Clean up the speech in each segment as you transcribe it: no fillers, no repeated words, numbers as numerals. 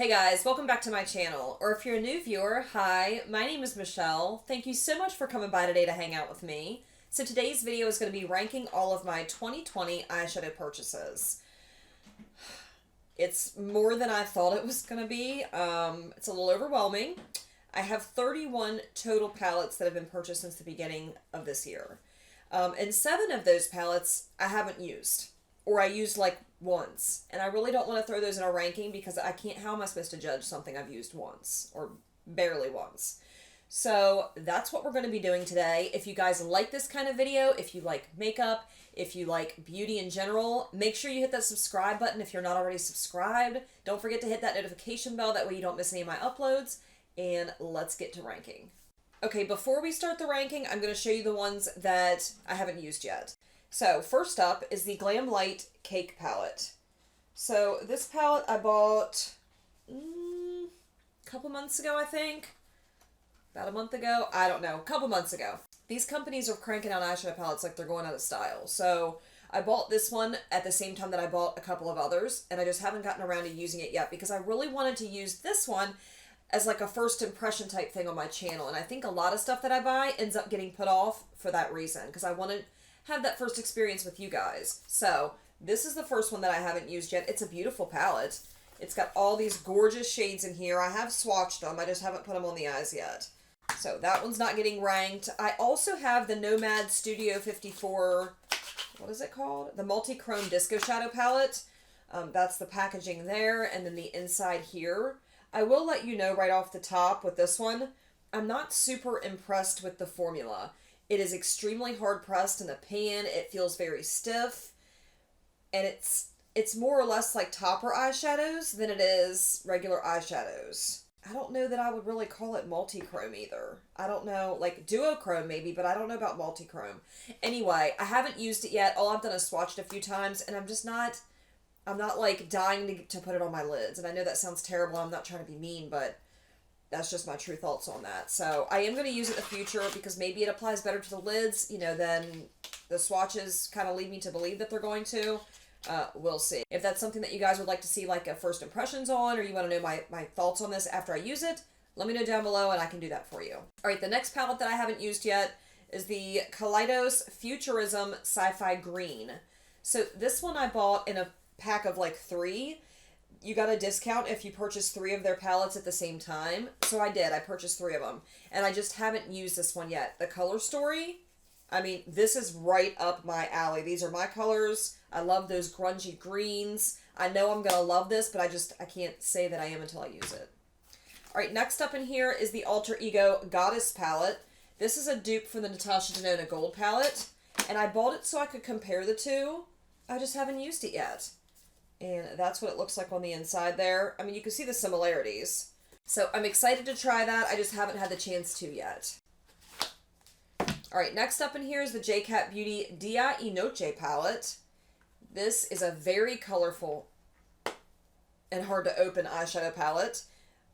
Hey guys, welcome back to my channel. Or if you're a new viewer, hi, my name is Michelle. Thank you so much for coming by today to hang out with me. So today's video is going to be ranking all of my 2020 eyeshadow purchases. It's more than I thought it was going to be. It's a little overwhelming. I have 31 total palettes that have been purchased since the beginning of this year. And 7 of those palettes I haven't used. Or I used like once. And I really don't want to throw those in a ranking because I can't, how am I supposed to judge something I've used once? Or barely once. So that's what we're going to be doing today. If you guys like this kind of video, if you like makeup, if you like beauty in general, make sure you hit that subscribe button if you're not already subscribed. Don't forget to hit that notification bell, that way you don't miss any of my uploads. And let's get to ranking. Okay, before we start the ranking, I'm going to show you the ones that I haven't used yet. So first up is the Glam Light Cake Palette. So this palette I bought a couple months ago, I think. About a month ago? I don't know. A couple months ago. These companies are cranking out eyeshadow palettes like they're going out of style. So I bought this one at the same time that I bought a couple of others, and I just haven't gotten around to using it yet because I really wanted to use this one as like a first impression type thing on my channel. And I think a lot of stuff that I buy ends up getting put off for that reason because I wanted have that first experience with you guys. So this is the first one that I haven't used yet. It's a beautiful palette. It's got all these gorgeous shades in here. I have swatched them. I just haven't put them on the eyes yet. So that one's not getting ranked. I also have the Nomad Studio 54, what is it called? The Multi-Chrome Disco Shadow Palette. That's the packaging there, and then the inside here. I will let you know right off the top with this one, I'm not super impressed with the formula. It is extremely hard pressed in the pan. It feels very stiff. And it's more or less like topper eyeshadows than it is regular eyeshadows. I don't know that I would really call it multi-chrome either. I don't know, like duochrome maybe, but I don't know about multi-chrome. Anyway, I haven't used it yet. All I've done is swatched a few times, and I'm not like dying to put it on my lids. And I know that sounds terrible. I'm not trying to be mean, but that's just my true thoughts on that. So I am going to use it in the future because maybe it applies better to the lids, than the swatches kind of lead me to believe that they're going to. We'll see. If that's something that you guys would like to see like a first impressions on, or you want to know my thoughts on this after I use it, let me know down below and I can do that for you. All right, the next palette that I haven't used yet is the Kaleidos Futurism Sci-Fi Green. So this one I bought in a pack of like 3. You got a discount if you purchase 3 of their palettes at the same time. So I did. I purchased 3 of them. And I just haven't used this one yet. The Color Story, I mean, this is right up my alley. These are my colors. I love those grungy greens. I know I'm going to love this, but I can't say that I am until I use it. All right, next up in here is the Alter Ego Goddess palette. This is a dupe for the Natasha Denona Gold palette. And I bought it so I could compare the two. I just haven't used it yet. And that's what it looks like on the inside there. I mean, you can see the similarities. So I'm excited to try that. I just haven't had the chance to yet. All right, next up in here is the J-Cat Beauty Dia y Noche palette. This is a very colorful and hard to open eyeshadow palette.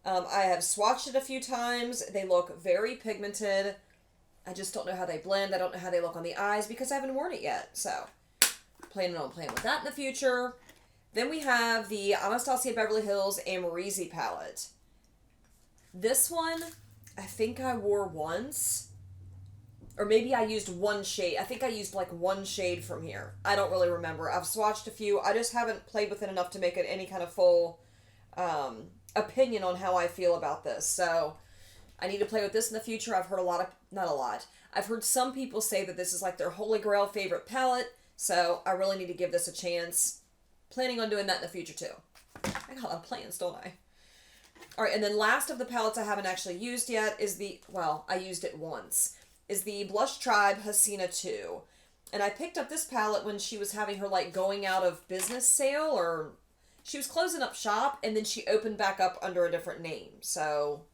I have swatched it a few times. They look very pigmented. I just don't know how they blend. I don't know how they look on the eyes because I haven't worn it yet. So planning on playing with that in the future. Then we have the Anastasia Beverly Hills Amrezy palette. This one, I think I wore once. Or maybe I used one shade. I think I used like one shade from here. I don't really remember. I've swatched a few. I just haven't played with it enough to make it any kind of full opinion on how I feel about this. So I need to play with this in the future. I've heard I've heard some people say that this is like their holy grail favorite palette. So I really need to give this a chance. Planning on doing that in the future too. I got a lot of plans, don't I? All right, and then last of the palettes I haven't actually used yet is I used it once, is the Blush Tribe Hasina 2. And I picked up this palette when she was having her like going out of business sale, or she was closing up shop and then she opened back up under a different name. So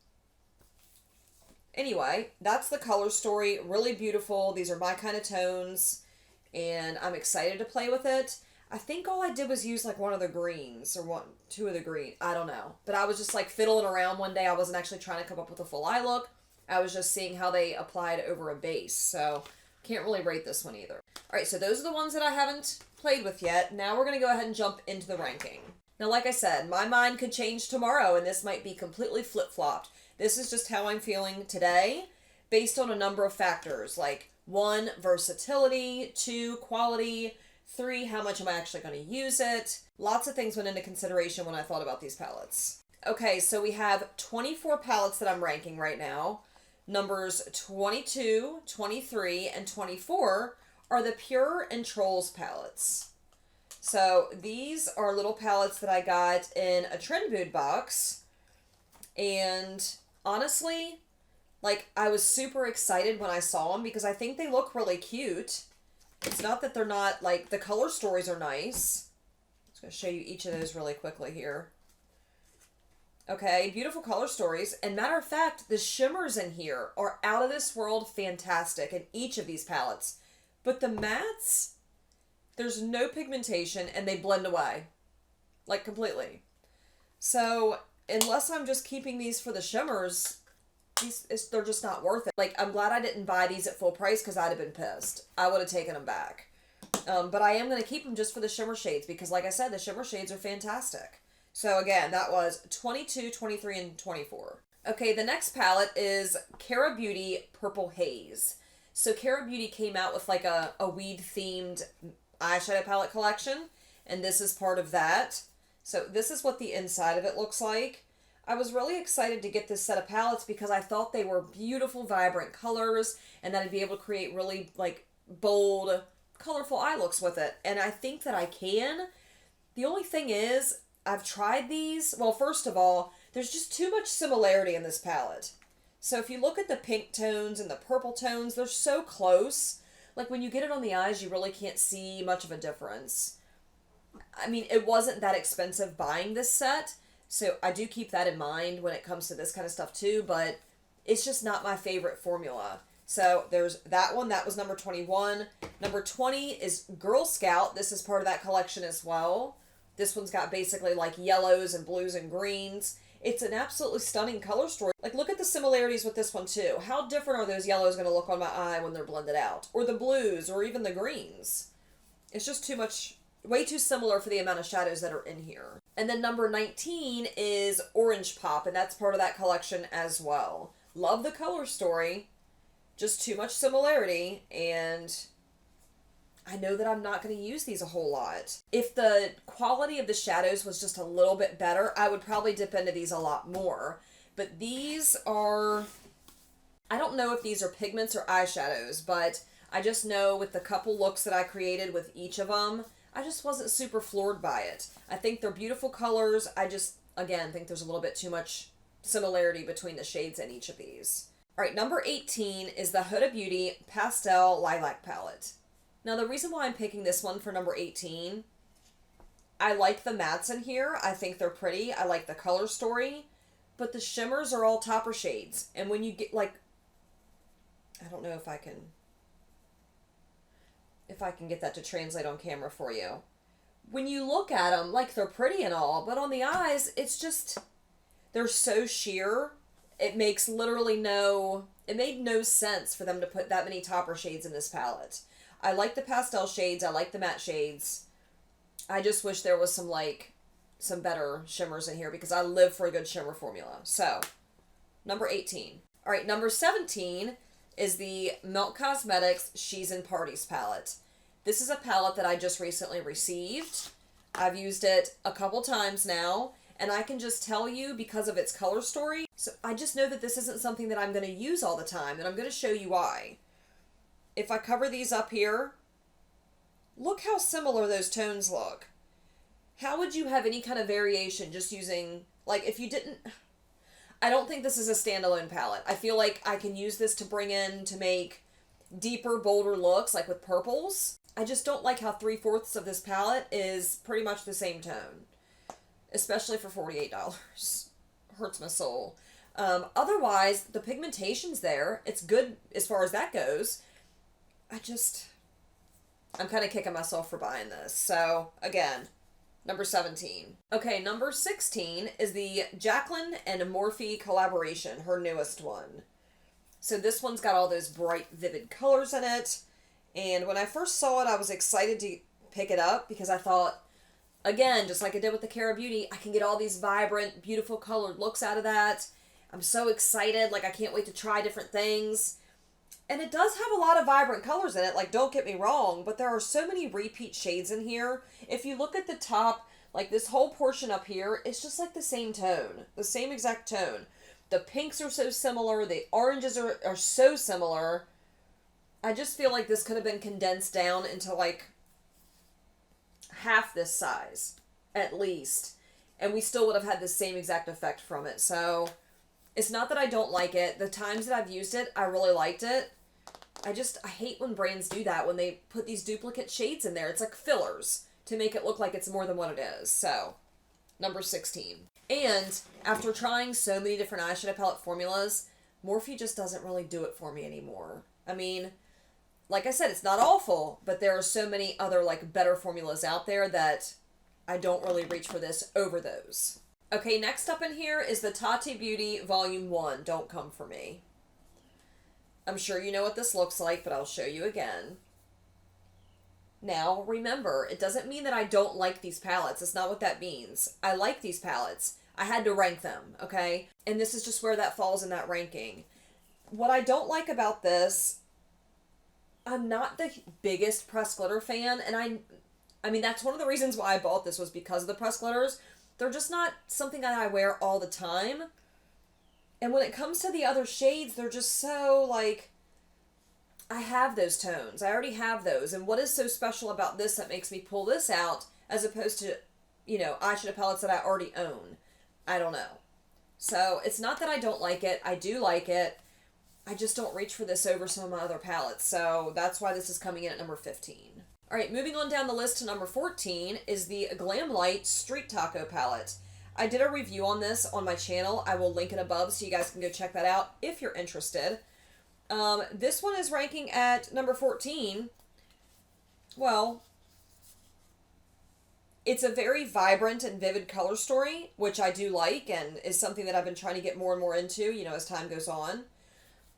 anyway, that's the Color Story. Really beautiful. These are my kind of tones and I'm excited to play with it. I think all I did was use like one of the greens or 2 of the green. I don't know. But I was just like fiddling around one day. I wasn't actually trying to come up with a full eye look. I was just seeing how they applied over a base. So can't really rate this one either. All right, so those are the ones that I haven't played with yet. Now we're going to go ahead and jump into the ranking. Now, like I said, my mind could change tomorrow and this might be completely flip-flopped. This is just how I'm feeling today based on a number of factors, like 1, versatility, 2, quality, 3, how much am I actually going to use it? Lots of things went into consideration when I thought about these palettes. Okay, so we have 24 palettes that I'm ranking right now. Numbers 22, 23, and 24 are the Pure and Trolls palettes. So these are little palettes that I got in a Trend Mood box. And honestly, like, I was super excited when I saw them because I think they look really cute. It's not that they're not, like, the color stories are nice. I'm just going to show you each of those really quickly here. Okay, beautiful color stories. And matter of fact, the shimmers in here are out of this world fantastic in each of these palettes. But the mattes, there's no pigmentation and they blend away. Like, completely. So, unless I'm just keeping these for the shimmers, they're just not worth it. Like, I'm glad I didn't buy these at full price because I'd have been pissed. I would have taken them back. But I am going to keep them just for the shimmer shades because, like I said, the shimmer shades are fantastic. So again, that was 22, 23, and 24. Okay, the next palette is Kara Beauty Purple Haze. So Kara Beauty came out with like a weed-themed eyeshadow palette collection, and this is part of that. So this is what the inside of it looks like. I was really excited to get this set of palettes because I thought they were beautiful, vibrant colors, and that I'd be able to create really like bold, colorful eye looks with it. And I think that I can. The only thing is, I've tried these. Well, first of all, there's just too much similarity in this palette. So if you look at the pink tones and the purple tones, they're so close. Like when you get it on the eyes, you really can't see much of a difference. I mean, it wasn't that expensive buying this set, so I do keep that in mind when it comes to this kind of stuff too, but it's just not my favorite formula. So there's that one. That was number 21. Number 20 is Girl Scout. This is part of that collection as well. This one's got basically like yellows and blues and greens. It's an absolutely stunning color story. Like, look at the similarities with this one too. How different are those yellows going to look on my eye when they're blended out? Or the blues, or even the greens. It's just too much, way too similar for the amount of shadows that are in here. And then number 19 is Orange Pop, and that's part of that collection as well. Love the color story, just too much similarity, and I know that I'm not going to use these a whole lot. If the quality of the shadows was just a little bit better, I would probably dip into these a lot more. But these are, I don't know if these are pigments or eyeshadows, but I just know with the couple looks that I created with each of them, I just wasn't super floored by it. I think they're beautiful colors. I just, again, think there's a little bit too much similarity between the shades in each of these. All right, number 18 is the Huda Beauty Pastel Lilac Palette. Now, the reason why I'm picking this one for number 18, I like the mattes in here. I think they're pretty. I like the color story. But the shimmers are all topper shades. And when you get, like, I don't know if I can get that to translate on camera for you. When you look at them, like, they're pretty and all, but on the eyes, it's just, they're so sheer. It makes literally it made no sense for them to put that many topper shades in this palette. I like the pastel shades. I like the matte shades. I just wish there was some better shimmers in here because I live for a good shimmer formula. So, number 18. All right, number 17 is the Milk Cosmetics She's in Parties palette. This is a palette that I just recently received. I've used it a couple times now, and I can just tell you because of its color story. So I just know that this isn't something that I'm going to use all the time, and I'm going to show you why. If I cover these up here, look how similar those tones look. How would you have any kind of variation just using, like, if you didn't, I don't think this is a standalone palette. I feel like I can use this to make deeper, bolder looks, like with purples. I just don't like how 3/4 of this palette is pretty much the same tone, especially for $48. Hurts my soul. Otherwise, the pigmentation's there. It's good as far as that goes. I'm kind of kicking myself for buying this. So, again, number 17. Okay, number 16 is the Jaclyn and Morphe collaboration, her newest one. So this one's got all those bright, vivid colors in it. And when I first saw it, I was excited to pick it up because I thought, Again, just like I did with the Cara Beauty, I can get all these vibrant, beautiful colored looks out of that. I'm so excited. Like, I can't wait to try different things. And it does have a lot of vibrant colors in it. Like, don't get me wrong, but there are so many repeat shades in here. If you look at the top, like this whole portion up here, it's just like the same tone. The same exact tone. The pinks are so similar. The oranges are so similar. I just feel like this could have been condensed down into like half this size, at least. And we still would have had the same exact effect from it. So, it's not that I don't like it. The times that I've used it, I really liked it. I hate when brands do that, when they put these duplicate shades in there. It's like fillers to make it look like it's more than what it is. So, number 16. And after trying so many different eyeshadow palette formulas, Morphe just doesn't really do it for me anymore. I mean, like I said, it's not awful, but there are so many other like better formulas out there that I don't really reach for this over those. Okay, next up in here is the Tati Beauty Volume 1, Don't Come For Me. I'm sure you know what this looks like, but I'll show you again. Now, remember, it doesn't mean that I don't like these palettes. It's not what that means. I like these palettes. I had to rank them, okay? And this is just where that falls in that ranking. What I don't like about this, I'm not the biggest pressed glitter fan, and I mean, that's one of the reasons why I bought this was because of the pressed glitters. They're just not something that I wear all the time. And when it comes to the other shades, they're just so, like, I have those tones. I already have those. And what is so special about this that makes me pull this out as opposed to, you know, eyeshadow palettes that I already own? I don't know. So, it's not that I don't like it. I do like it. I just don't reach for this over some of my other palettes. So, that's why this is coming in at number 15. Alright, moving on down the list to number 14 is the Glamlite Street Taco palette. I did a review on this on my channel. I will link it above so you guys can go check that out if you're interested. This one is ranking at number 14. Well, it's a very vibrant and vivid color story, which I do like and is something that I've been trying to get more and more into, you know, as time goes on.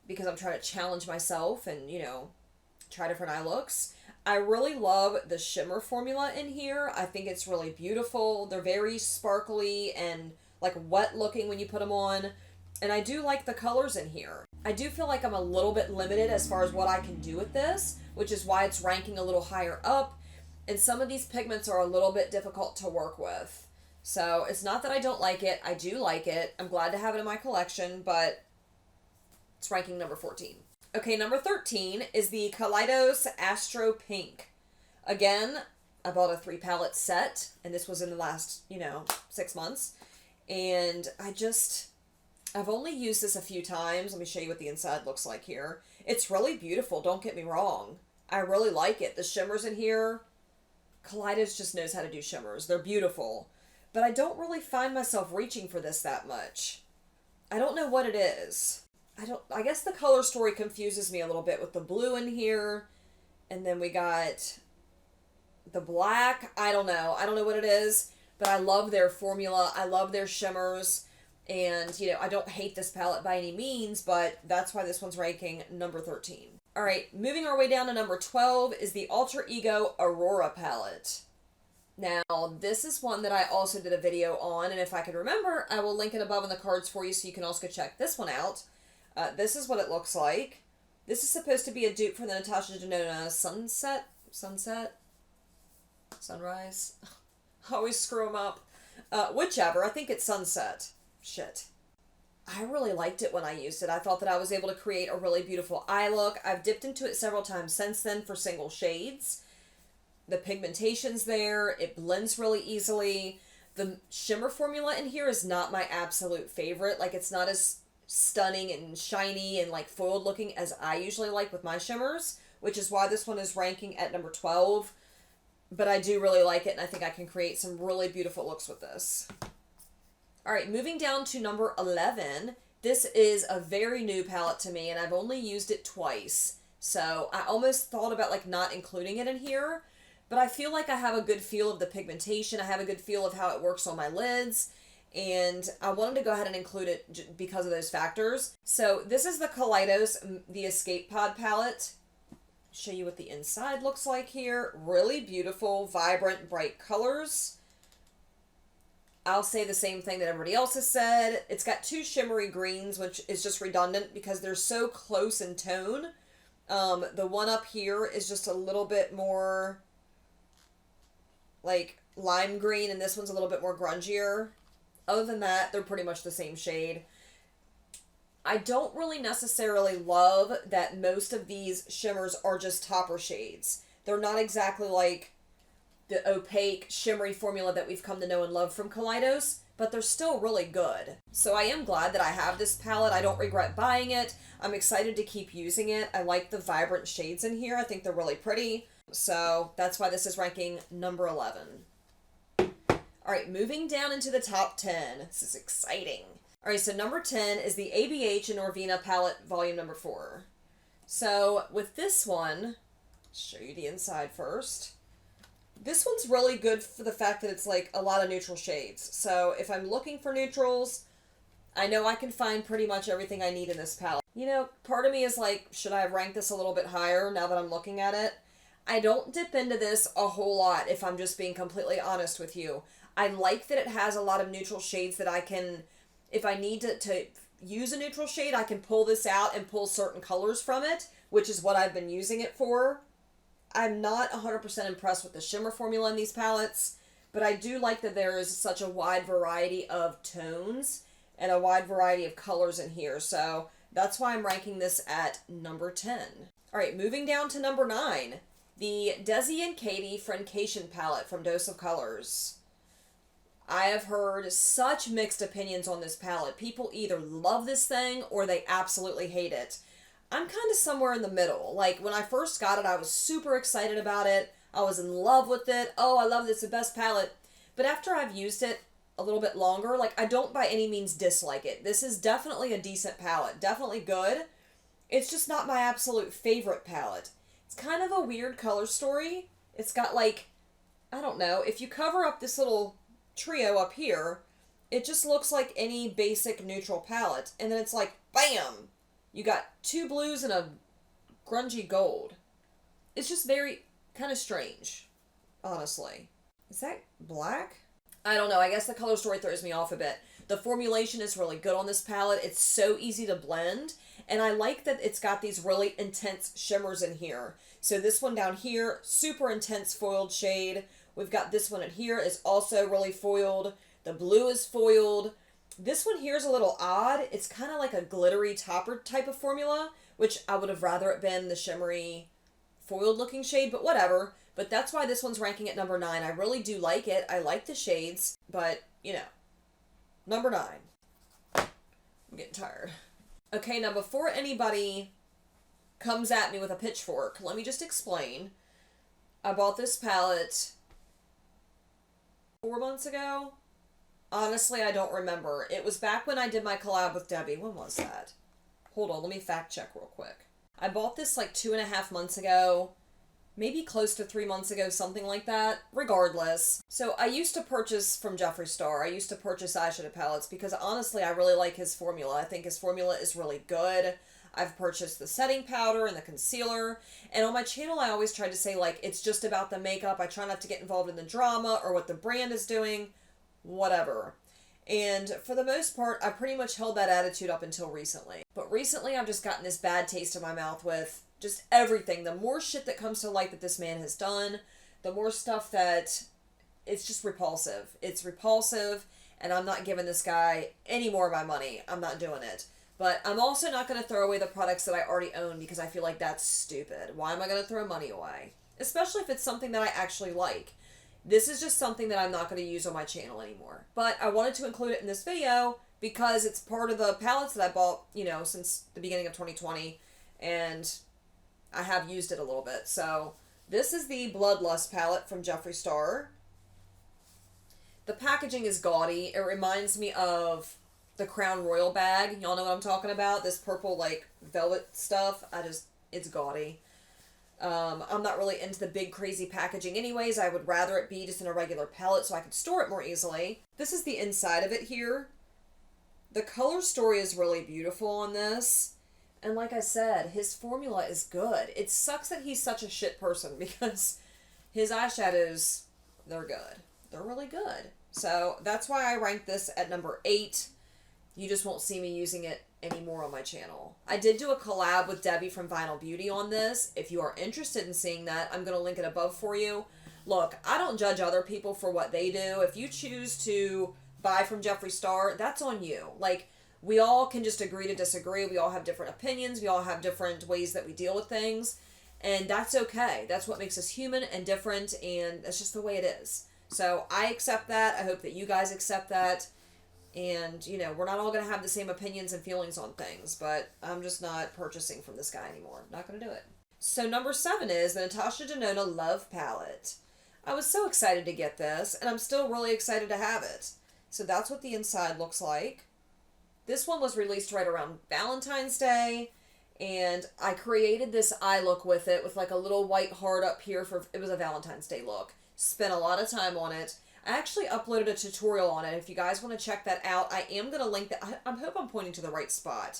Because I'm trying to challenge myself and, you know, try different eye looks. I really love the shimmer formula in here. I think it's really beautiful. They're very sparkly and like wet looking when you put them on. And I do like the colors in here. I do feel like I'm a little bit limited as far as what I can do with this, which is why it's ranking a little higher up. And some of these pigments are a little bit difficult to work with. So it's not that I don't like it. I do like it. I'm glad to have it in my collection, but it's ranking number 14. Okay, number 13 is the Kaleidos Astro Pink. Again, I bought a 3 palette set, and this was in the last, 6 months. And I've only used this a few times. Let me show you what the inside looks like here. It's really beautiful, don't get me wrong. I really like it. The shimmers in here, Kaleidos just knows how to do shimmers. They're beautiful. But I don't really find myself reaching for this that much. I don't know what it is. I guess the color story confuses me a little bit with the blue in here. And then we got the black. I don't know. I don't know what it is. But I love their formula. I love their shimmers. And, I don't hate this palette by any means. But that's why this one's ranking number 13. Alright, moving our way down to number 12 is the Alter Ego Aurora palette. Now, this is one that I also did a video on. And if I can remember, I will link it above in the cards for you so you can also check this one out. This is what it looks like. This is supposed to be a dupe for the Natasha Denona Sunrise? I always screw them up. Whichever, I think it's Sunset. Shit. I really liked it when I used it. I thought that I was able to create a really beautiful eye look. I've dipped into it several times since then for single shades. The pigmentation's there. It blends really easily. The shimmer formula in here is not my absolute favorite. Like, it's not as stunning and shiny and like foiled looking as I usually like with my shimmers, which is why this one is ranking at number 12. But I do really like it, and I think I can create some really beautiful looks with this. Alright, moving down to number 11. This is a very new palette to me, and I've only used it twice. So I almost thought about like not including it in here, but I feel like I have a good feel of the pigmentation. I have a good feel of how it works on my lids. And I wanted to go ahead and include it because of those factors. So this is the Kaleidos, the Escape Pod palette. Show you what the inside looks like here. Really beautiful, vibrant, bright colors. I'll say the same thing that everybody else has said. It's got two shimmery greens, which is just redundant because they're so close in tone. The one up here is just a little bit more like lime green, and this one's a little bit more grungier. Other than that, they're pretty much the same shade. I don't really necessarily love that most of these shimmers are just topper shades. They're not exactly like the opaque, shimmery formula that we've come to know and love from Kaleidos, but they're still really good. So I am glad that I have this palette. I don't regret buying it. I'm excited to keep using it. I like the vibrant shades in here. I think they're really pretty. So that's why this is ranking number 11. Alright, moving down into the top 10. This is exciting. Alright, so number 10 is the ABH and Norvina palette, volume number 4. So with this one, show you the inside first. This one's really good for the fact that it's like a lot of neutral shades. So if I'm looking for neutrals, I know I can find pretty much everything I need in this palette. You know, part of me is like, should I have ranked this a little bit higher now that I'm looking at it? I don't dip into this a whole lot if I'm just being completely honest with you. I like that it has a lot of neutral shades that I can, if I need to use a neutral shade, I can pull this out and pull certain colors from it, which is what I've been using it for. I'm not 100% impressed with the shimmer formula in these palettes, but I do like that there is such a wide variety of tones and a wide variety of colors in here. So that's why I'm ranking this at number 10. All right, moving down to number 9, the Desi and Katie Friendcation palette from Dose of Colors. I have heard such mixed opinions on this palette. People either love this thing or they absolutely hate it. I'm kind of somewhere in the middle. Like, when I first got it, I was super excited about it. I was in love with it. Oh, I love this, the best palette. But after I've used it a little bit longer, like, I don't by any means dislike it. This is definitely a decent palette. Definitely good. It's just not my absolute favorite palette. It's kind of a weird color story. It's got, like, I don't know, if you cover up this little trio up here, it just looks like any basic neutral palette. And then it's like, bam! You got two blues and a grungy gold. It's just very kind of strange, honestly. Is that black? I don't know. I guess the color story throws me off a bit. The formulation is really good on this palette. It's so easy to blend. And I like that it's got these really intense shimmers in here. So this one down here, super intense foiled shade. We've got this one in here is also really foiled. The blue is foiled. This one here is a little odd. It's kind of like a glittery topper type of formula, which I would have rather it been the shimmery foiled looking shade, but whatever. But that's why this one's ranking at number 9. I really do like it. I like the shades, but, you know, number 9. I'm getting tired. Okay, now before anybody comes at me with a pitchfork, let me just explain. I bought this palette 4 months ago. Honestly, I don't remember. It was back when I did my collab with Debbie. When was that? Hold on, let me fact check real quick. I bought this like 2.5 months ago. Maybe close to 3 months ago, something like that. Regardless. So I used to purchase from Jeffree Star. I used to purchase eyeshadow palettes because honestly, I really like his formula. I think his formula is really good. I've purchased the setting powder and the concealer. And on my channel, I always try to say, like, it's just about the makeup. I try not to get involved in the drama or what the brand is doing. Whatever. And for the most part, I pretty much held that attitude up until recently. But recently, I've just gotten this bad taste in my mouth with just everything. The more shit that comes to light that this man has done, the more stuff that it's just repulsive. It's repulsive, and I'm not giving this guy any more of my money. I'm not doing it. But I'm also not going to throw away the products that I already own because I feel like that's stupid. Why am I going to throw money away? Especially if it's something that I actually like. This is just something that I'm not going to use on my channel anymore. But I wanted to include it in this video because it's part of the palettes that I bought, you know, since the beginning of 2020. And I have used it a little bit. So this is the Bloodlust palette from Jeffree Star. The packaging is gaudy. It reminds me of the Crown Royal bag. Y'all know what I'm talking about? This purple, like, velvet stuff. It's gaudy. I'm not really into the big crazy packaging anyways. I would rather it be just in a regular palette so I could store it more easily. This is the inside of it here. The color story is really beautiful on this. And like I said, his formula is good. It sucks that he's such a shit person because his eyeshadows, they're good. They're really good. So that's why I ranked this at number 8. You just won't see me using it anymore on my channel. I did do a collab with Debbie from Vinyl Beauty on this. If you are interested in seeing that, I'm going to link it above for you. Look, I don't judge other people for what they do. If you choose to buy from Jeffree Star, that's on you. Like, we all can just agree to disagree. We all have different opinions. We all have different ways that we deal with things. And that's okay. That's what makes us human and different, and that's just the way it is. So I accept that. I hope that you guys accept that. And, you know, we're not all going to have the same opinions and feelings on things, but I'm just not purchasing from this guy anymore. Not going to do it. So number 7 is the Natasha Denona Love Palette. I was so excited to get this, and I'm still really excited to have it. So that's what the inside looks like. This one was released right around Valentine's Day, and I created this eye look with it, with like a little white heart up here for, it was a Valentine's Day look. Spent a lot of time on it. I actually uploaded a tutorial on it. If you guys want to check that out, I am going to link that. I hope I'm pointing to the right spot.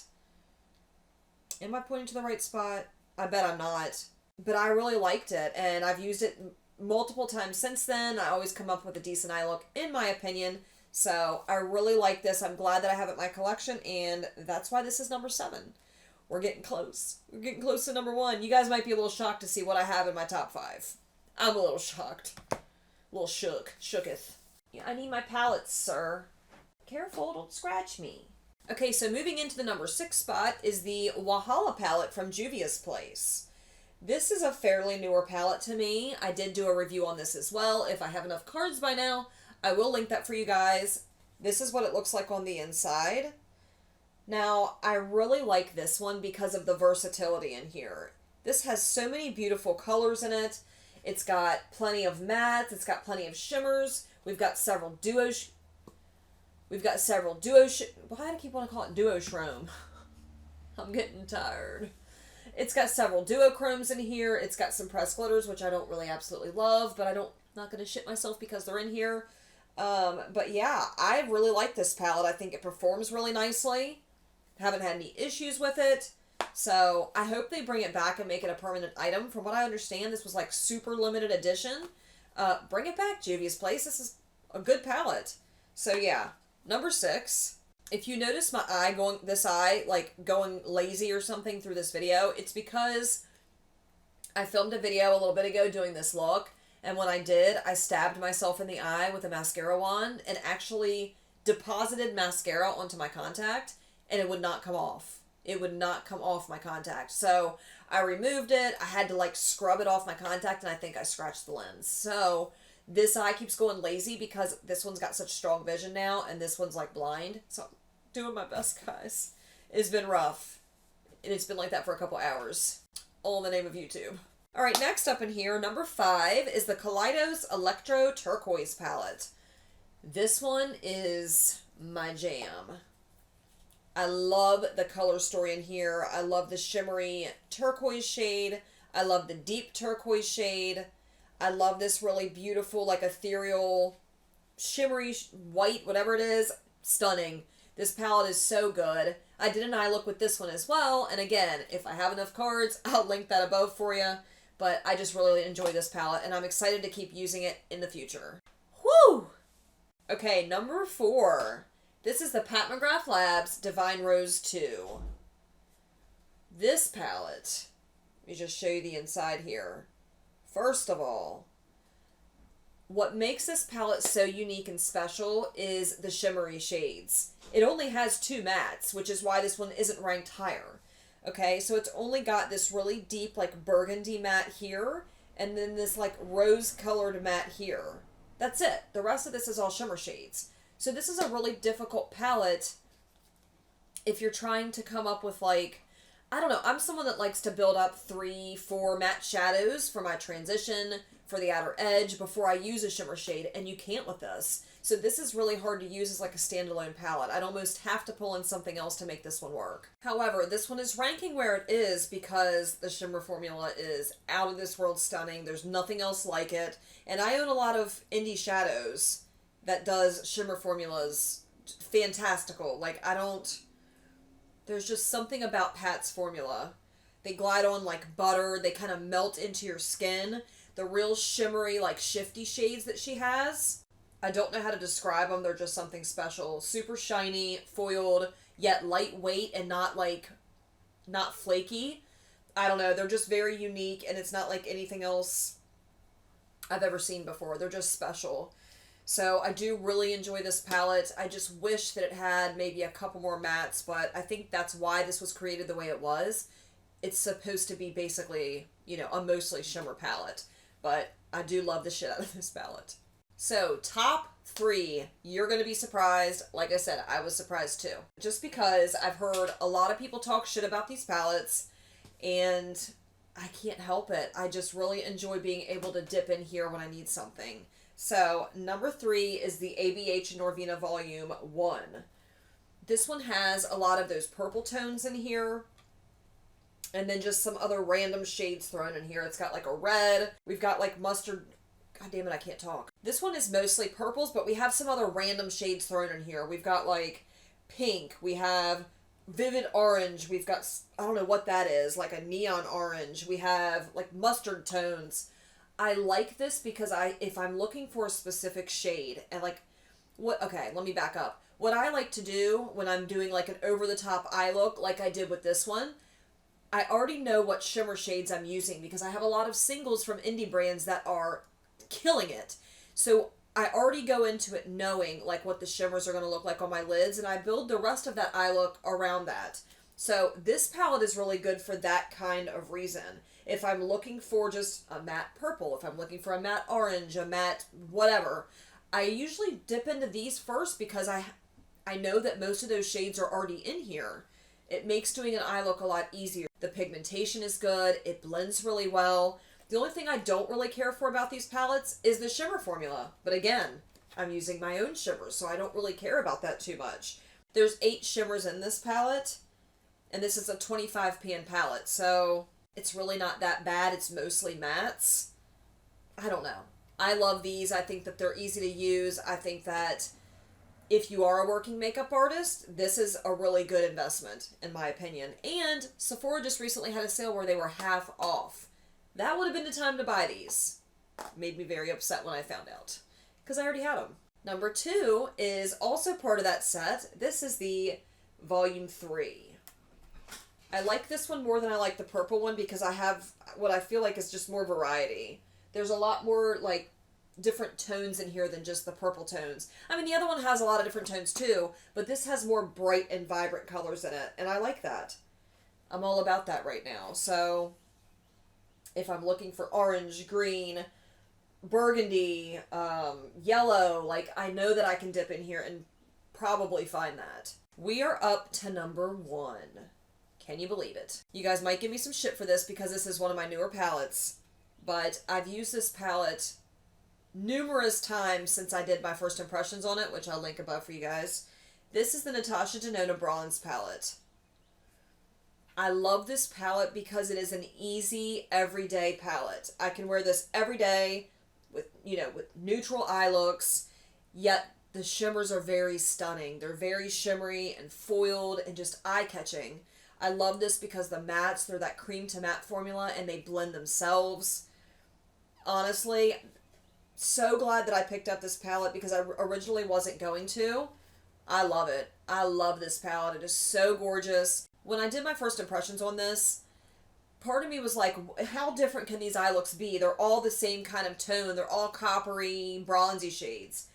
Am I pointing to the right spot? I bet I'm not. But I really liked it, and I've used it multiple times since then. I always come up with a decent eye look, in my opinion. So I really like this. I'm glad that I have it in my collection, and that's why this is number 7. We're getting close. We're getting close to number 1. You guys might be a little shocked to see what I have in my top 5. I'm a little shocked. A little shooketh. Yeah, I need my palettes, sir. Careful, don't scratch me. Okay, so moving into the number 6 spot is the Wahala palette from Juvia's Place. This is a fairly newer palette to me. I did do a review on this as well. If I have enough cards by now, I will link that for you guys. This is what it looks like on the inside. Now, I really like this one because of the versatility in here. This has so many beautiful colors in it. It's got plenty of mattes. It's got plenty of shimmers. We've got several duos. Why do I keep wanting to call it duochrome? I'm getting tired. It's got several duochromes in here. It's got some pressed glitters, which I don't really absolutely love, but not going to shit myself because they're in here. But yeah, I really like this palette. I think it performs really nicely. Haven't had any issues with it. So I hope they bring it back and make it a permanent item. From what I understand, this was like super limited edition. Bring it back, Juvia's Place. This is a good palette. So yeah, number 6. If you notice my eye going lazy or something through this video, it's because I filmed a video a little bit ago doing this look. And when I did, I stabbed myself in the eye with a mascara wand and actually deposited mascara onto my contact, and it would not come off. It would not come off my contact. So I removed it. I had to like scrub it off my contact, and I think I scratched the lens. So this eye keeps going lazy because this one's got such strong vision now, and this one's like blind. So I'm doing my best, guys. It's been rough, and it's been like that for a couple hours. All in the name of YouTube. All right, next up in here, number 5 is the Kaleidos Electro Turquoise palette. This one is my jam. I love the color story in here. I love the shimmery turquoise shade. I love the deep turquoise shade. I love this really beautiful, like ethereal, shimmery white, whatever it is. Stunning. This palette is so good. I did an eye look with this one as well. And again, if I have enough cards, I'll link that above for you. But I just really enjoy this palette, and I'm excited to keep using it in the future. Whew! Okay, number 4. This is the Pat McGrath Labs Divine Rose 2. This palette, let me just show you the inside here. First of all, what makes this palette so unique and special is the shimmery shades. It only has 2 mattes, which is why this one isn't ranked higher. Okay, so it's only got this really deep, like, burgundy matte here, and then this, like, rose-colored matte here. That's it. The rest of this is all shimmer shades. So this is a really difficult palette if you're trying to come up with, like, I don't know, I'm someone that likes to build up 3, 4 matte shadows for my transition, for the outer edge, before I use a shimmer shade, and you can't with this. So this is really hard to use as like a standalone palette. I'd almost have to pull in something else to make this one work. However, this one is ranking where it is because the shimmer formula is out of this world stunning. There's nothing else like it. And I own a lot of indie shadows that does shimmer formulas fantastical. Like, there's just something about Pat's formula. They glide on like butter. They kind of melt into your skin. The real shimmery, like, shifty shades that she has, I don't know how to describe them. They're just something special. Super shiny, foiled, yet lightweight and not like, not flaky. I don't know. They're just very unique, and it's not like anything else I've ever seen before. They're just special. So I do really enjoy this palette. I just wish that it had maybe a couple more mattes, but I think that's why this was created the way it was. It's supposed to be basically, you know, a mostly shimmer palette, but I do love the shit out of this palette. So top 3, you're going to be surprised. Like I said, I was surprised too. Just because I've heard a lot of people talk shit about these palettes, and I can't help it. I just really enjoy being able to dip in here when I need something. So, number 3 is the ABH Norvina Volume 1. This one has a lot of those purple tones in here, and then just some other random shades thrown in here. It's got like a red. We've got like mustard. God damn it, I can't talk. This one is mostly purples, but we have some other random shades thrown in here. We've got like pink. We have vivid orange. We've got, I don't know what that is, like a neon orange. We have like mustard tones. I like this because if I'm looking for a specific shade and like, okay, let me back up. What I like to do when I'm doing like an over-the-top eye look like I did with this one, I already know what shimmer shades I'm using because I have a lot of singles from indie brands that are killing it. So I already go into it knowing like what the shimmers are going to look like on my lids, and I build the rest of that eye look around that. So this palette is really good for that kind of reason. If I'm looking for just a matte purple, if I'm looking for a matte orange, a matte whatever, I usually dip into these first because I know that most of those shades are already in here. It makes doing an eye look a lot easier. The pigmentation is good. It blends really well. The only thing I don't really care for about these palettes is the shimmer formula. But again, I'm using my own shimmers, so I don't really care about that too much. There's 8 shimmers in this palette, and this is a 25 pan palette, so it's really not that bad. It's mostly mattes. I don't know. I love these. I think that they're easy to use. I think that if you are a working makeup artist, this is a really good investment, in my opinion. And Sephora just recently had a sale where they were half off. That would have been the time to buy these. Made me very upset when I found out, because I already had them. Number 2 is also part of that set. This is the Volume 3. I like this one more than I like the purple one because I have what I feel like is just more variety. There's a lot more like different tones in here than just the purple tones. I mean, the other one has a lot of different tones too, but this has more bright and vibrant colors in it, and I like that. I'm all about that right now. So if I'm looking for orange, green, burgundy, yellow, like I know that I can dip in here and probably find that. We are up to number 1. Can you believe it? You guys might give me some shit for this because this is one of my newer palettes, but I've used this palette numerous times since I did my first impressions on it, which I'll link above for you guys. This is the Natasha Denona Bronze palette. I love this palette because it is an easy, everyday palette. I can wear this every day with, you know, with neutral eye looks, yet the shimmers are very stunning. They're very shimmery and foiled and just eye-catching. I love this because the mattes, they're that cream to matte formula and they blend themselves. Honestly, so glad that I picked up this palette because I originally wasn't going to. I love it. I love this palette. It is so gorgeous. When I did my first impressions on this, part of me was like, how different can these eye looks be? They're all the same kind of tone. They're all coppery, bronzy shades.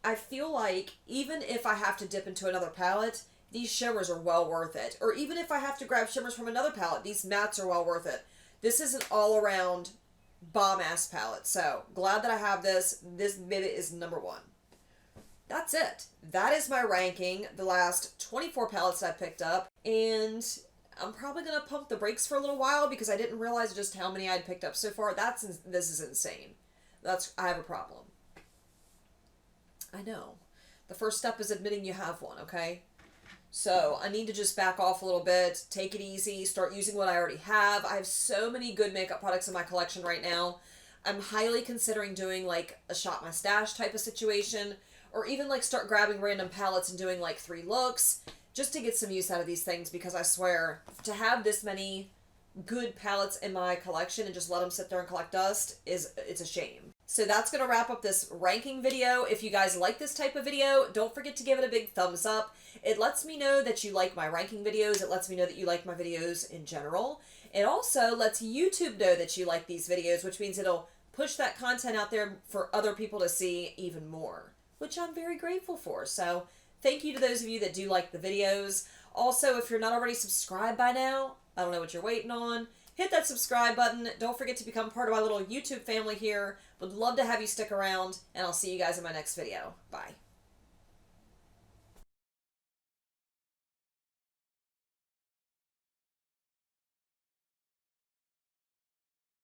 I feel like even if I have to dip into another palette, these shimmers are well worth it. Or even if I have to grab shimmers from another palette, these mattes are well worth it. This is an all-around bomb-ass palette. So, glad that I have this. This maybe is number 1. That's it. That is my ranking, the last 24 palettes I picked up. And I'm probably going to pump the brakes for a little while because I didn't realize just how many I'd picked up so far. This is insane. I have a problem. I know. The first step is admitting you have one, okay? So I need to just back off a little bit, take it easy, start using what I already have. I have so many good makeup products in my collection right now. I'm highly considering doing like a shop my stash type of situation, or even like start grabbing random palettes and doing like 3 looks just to get some use out of these things, because I swear to have this many good palettes in my collection and just let them sit there and collect dust it's a shame. So that's going to wrap up this ranking video. If you guys like this type of video, don't forget to give it a big thumbs up. It lets me know that you like my ranking videos. It lets me know that you like my videos in general. It also lets YouTube know that you like these videos, which means it'll push that content out there for other people to see even more, which I'm very grateful for. So thank you to those of you that do like the videos. Also, if you're not already subscribed by now, I don't know what you're waiting on. Hit that subscribe button. Don't forget to become part of my little YouTube family here. Would love to have you stick around, and I'll see you guys in my next video. Bye.